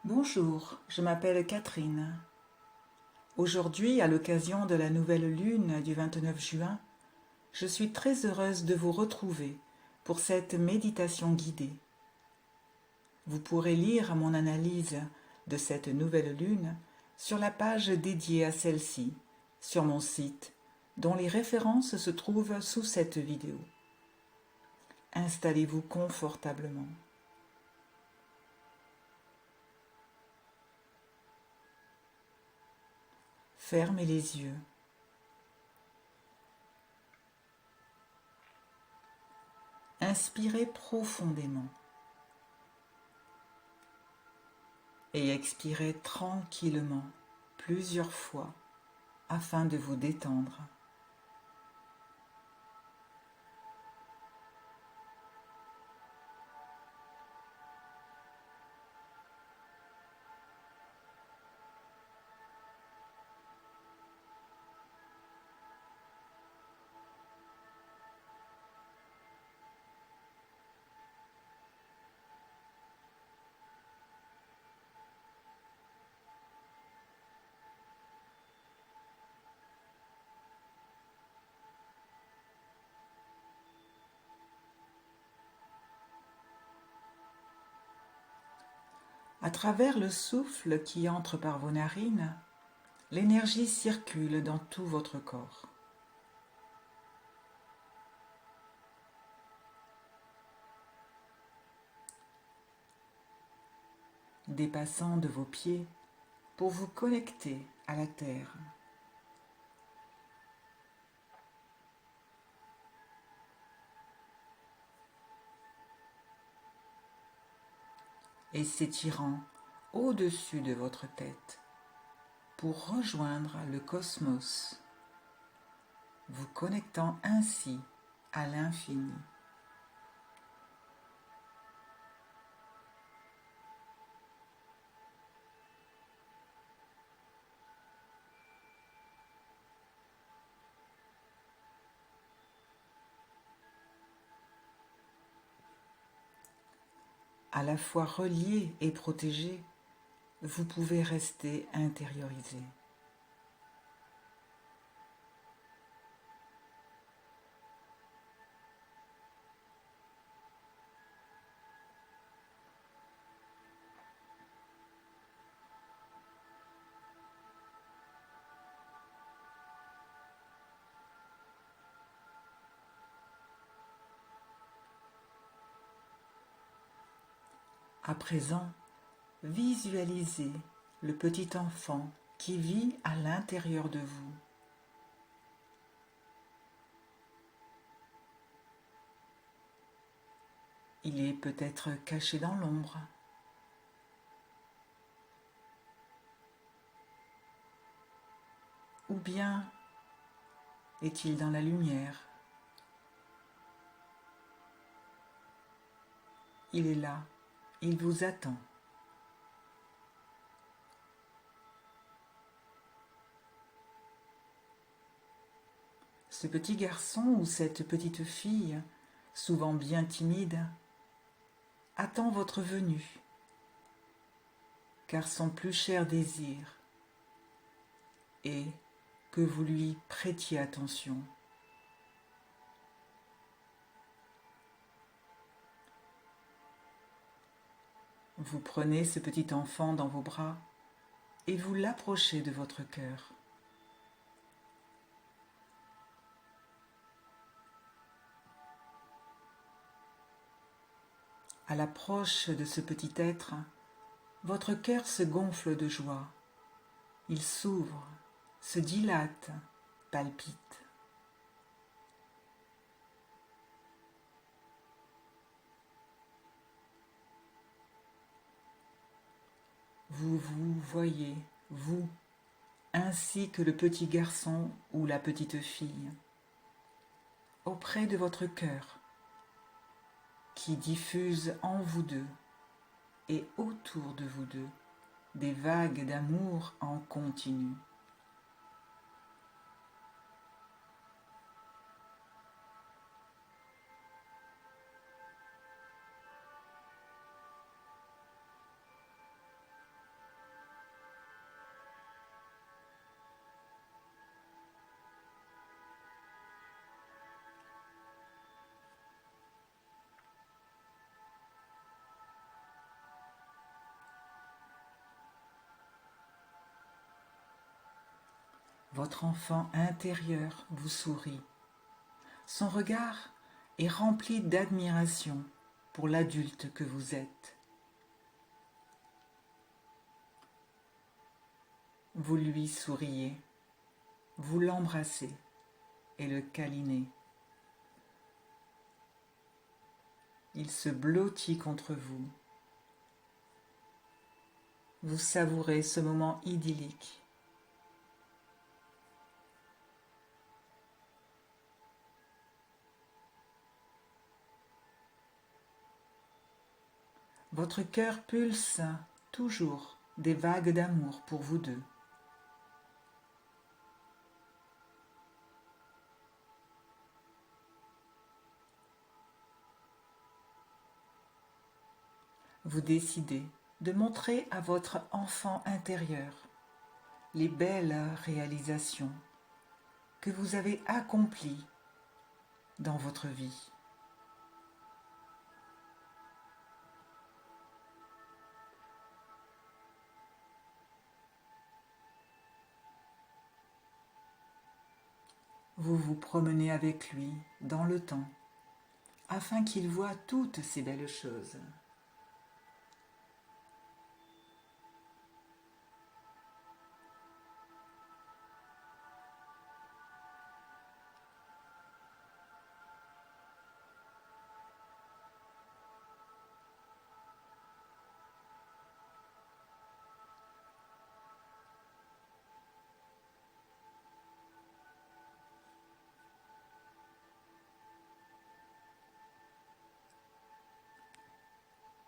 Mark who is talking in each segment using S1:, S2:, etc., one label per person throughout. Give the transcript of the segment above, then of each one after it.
S1: Bonjour, je m'appelle Catherine. Aujourd'hui, à l'occasion de la nouvelle lune du 29 juin, je suis très heureuse de vous retrouver pour cette méditation guidée. Vous pourrez lire mon analyse de cette nouvelle lune sur la page dédiée à celle-ci, sur mon site, dont les références se trouvent sous cette vidéo. Installez-vous confortablement. Fermez les yeux. Inspirez profondément et expirez tranquillement plusieurs fois afin de vous détendre. À travers le souffle qui entre par vos narines, l'énergie circule dans tout votre corps. Dépassant de vos pieds pour vous connecter à la terre. Et s'étirant au-dessus de votre tête pour rejoindre le cosmos, vous connectant ainsi à l'infini. À la fois relié et protégé, vous pouvez rester intériorisé. À présent, visualisez le petit enfant qui vit à l'intérieur de vous. Il est peut-être caché dans l'ombre. Ou bien est-il dans la lumière? Il est là, il vous attend. Ce petit garçon ou cette petite fille, souvent bien timide, attend votre venue, car son plus cher désir est que vous lui prêtiez attention. Vous prenez ce petit enfant dans vos bras et vous l'approchez de votre cœur. À l'approche de ce petit être, votre cœur se gonfle de joie. Il s'ouvre, se dilate, palpite. Vous vous voyez, vous, ainsi que le petit garçon ou la petite fille, auprès de votre cœur, qui diffuse en vous deux et autour de vous deux des vagues d'amour en continu. Votre enfant intérieur vous sourit. Son regard est rempli d'admiration pour l'adulte que vous êtes. Vous lui souriez, vous l'embrassez et le câlinez. Il se blottit contre vous. Vous savourez ce moment idyllique. Votre cœur pulse toujours des vagues d'amour pour vous deux. Vous décidez de montrer à votre enfant intérieur les belles réalisations que vous avez accomplies dans votre vie. Vous vous promenez avec lui dans le temps afin qu'il voie toutes ces belles choses.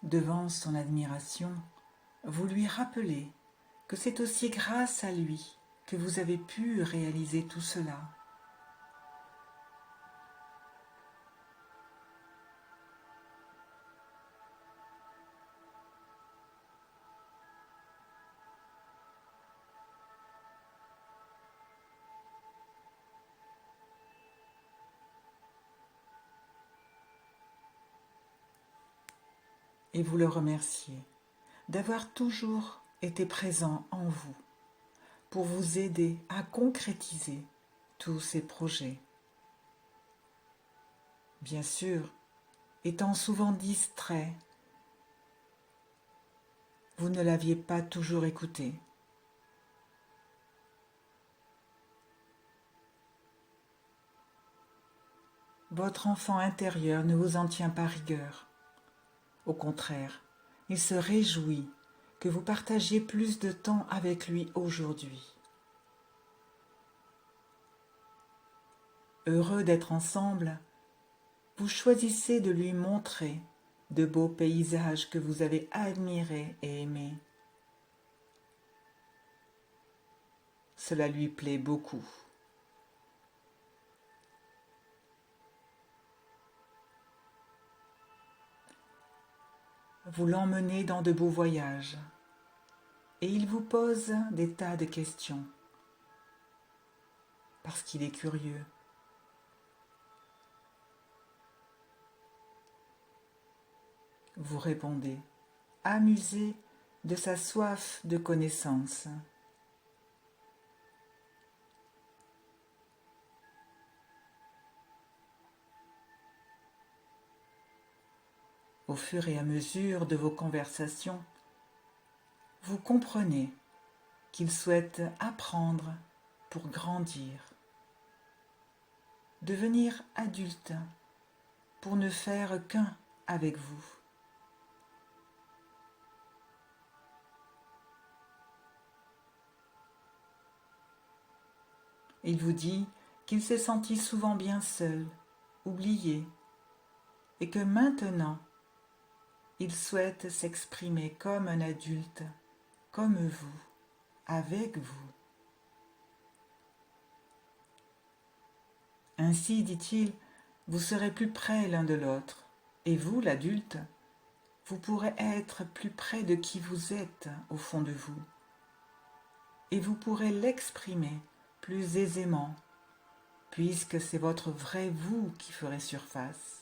S1: Devant son admiration, vous lui rappelez que c'est aussi grâce à lui que vous avez pu réaliser tout cela. Et vous le remerciez d'avoir toujours été présent en vous pour vous aider à concrétiser tous ces projets. Bien sûr, étant souvent distrait, vous ne l'aviez pas toujours écouté. Votre enfant intérieur ne vous en tient pas rigueur. Au contraire, il se réjouit que vous partagiez plus de temps avec lui aujourd'hui. Heureux d'être ensemble, vous choisissez de lui montrer de beaux paysages que vous avez admirés et aimés. Cela lui plaît beaucoup. Vous l'emmenez dans de beaux voyages et il vous pose des tas de questions parce qu'il est curieux. Vous répondez, amusé de sa soif de connaissance. Au fur et à mesure de vos conversations, vous comprenez qu'il souhaite apprendre pour grandir, devenir adulte pour ne faire qu'un avec vous. Il vous dit qu'il s'est senti souvent bien seul, oublié, et que maintenant, il souhaite s'exprimer comme un adulte, comme vous, avec vous. Ainsi, dit-il, vous serez plus près l'un de l'autre, et vous, l'adulte, vous pourrez être plus près de qui vous êtes au fond de vous, et vous pourrez l'exprimer plus aisément, puisque c'est votre vrai vous qui ferez surface.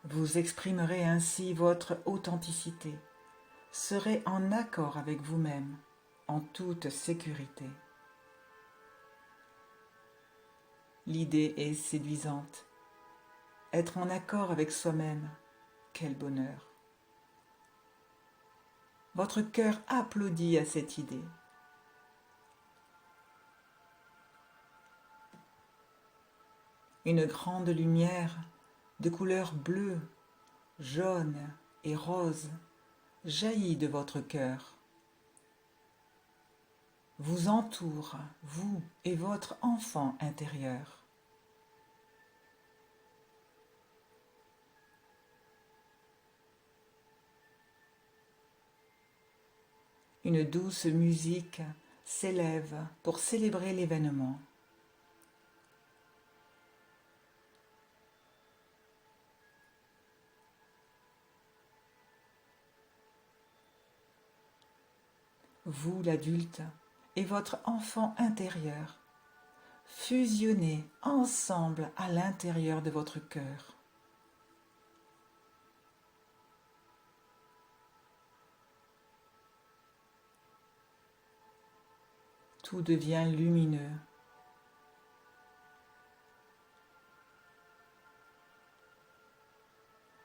S1: Vous exprimerez ainsi votre authenticité, serez en accord avec vous-même en toute sécurité. L'idée est séduisante. Être en accord avec soi-même, quel bonheur. Votre cœur applaudit à cette idée. Une grande lumière de couleur bleue, jaune et rose jaillit de votre cœur. Vous entoure, vous et votre enfant intérieur. Une douce musique s'élève pour célébrer l'événement. Vous, l'adulte, et votre enfant intérieur, fusionnez ensemble à l'intérieur de votre cœur. Tout devient lumineux.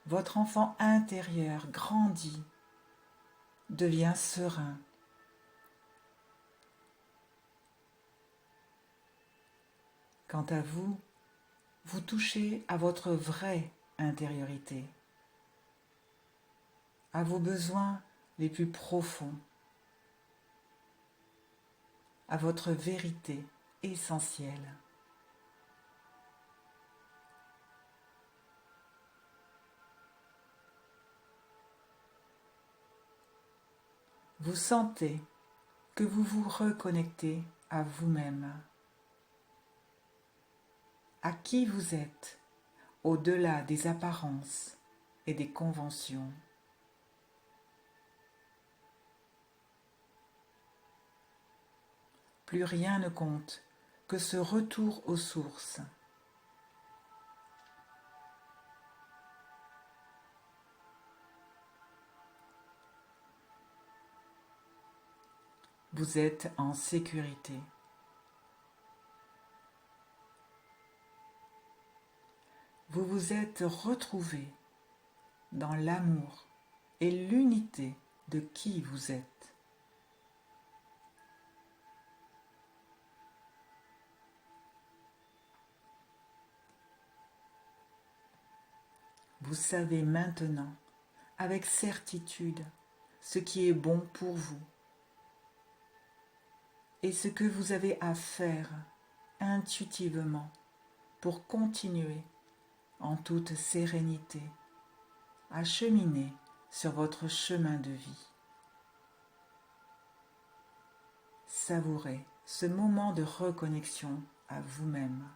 S1: Votre enfant intérieur grandit, devient serein. Quant à vous, vous touchez à votre vraie intériorité, à vos besoins les plus profonds, à votre vérité essentielle. Vous sentez que vous vous reconnectez à vous-même, à qui vous êtes, au-delà des apparences et des conventions. Plus rien ne compte que ce retour aux sources. Vous êtes en sécurité. Vous vous êtes retrouvé dans l'amour et l'unité de qui vous êtes. Vous savez maintenant, avec certitude, ce qui est bon pour vous et ce que vous avez à faire intuitivement pour continuer en toute sérénité à cheminer sur votre chemin de vie. Savourez ce moment de reconnexion à vous-même.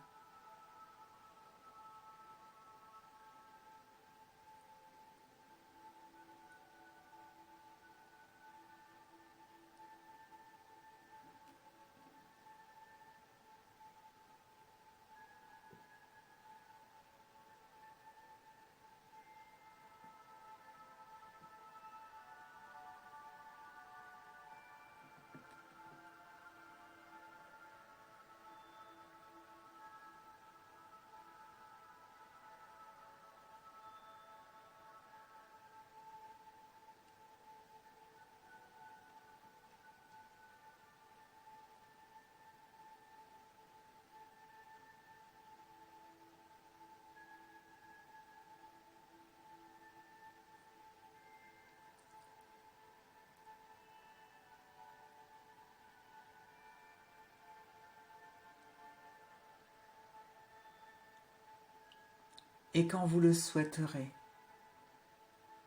S1: Et quand vous le souhaiterez,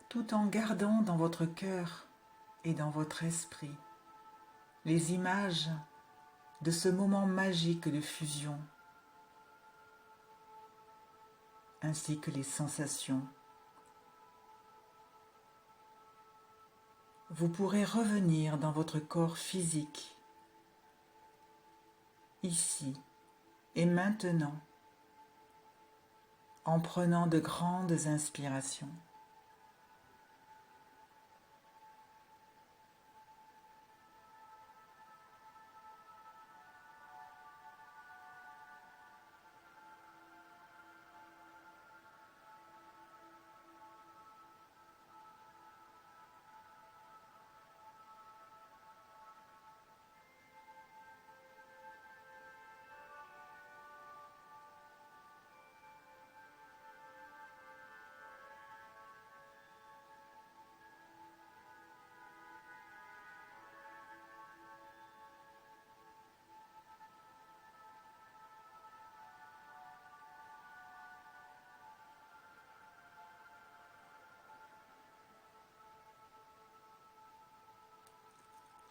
S1: tout en gardant dans votre cœur et dans votre esprit les images de ce moment magique de fusion, ainsi que les sensations. Vous pourrez revenir dans votre corps physique, ici et maintenant, en prenant de grandes inspirations.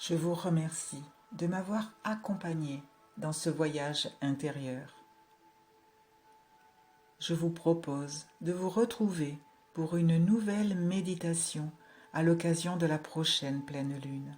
S1: Je vous remercie de m'avoir accompagné dans ce voyage intérieur. Je vous propose de vous retrouver pour une nouvelle méditation à l'occasion de la prochaine pleine lune.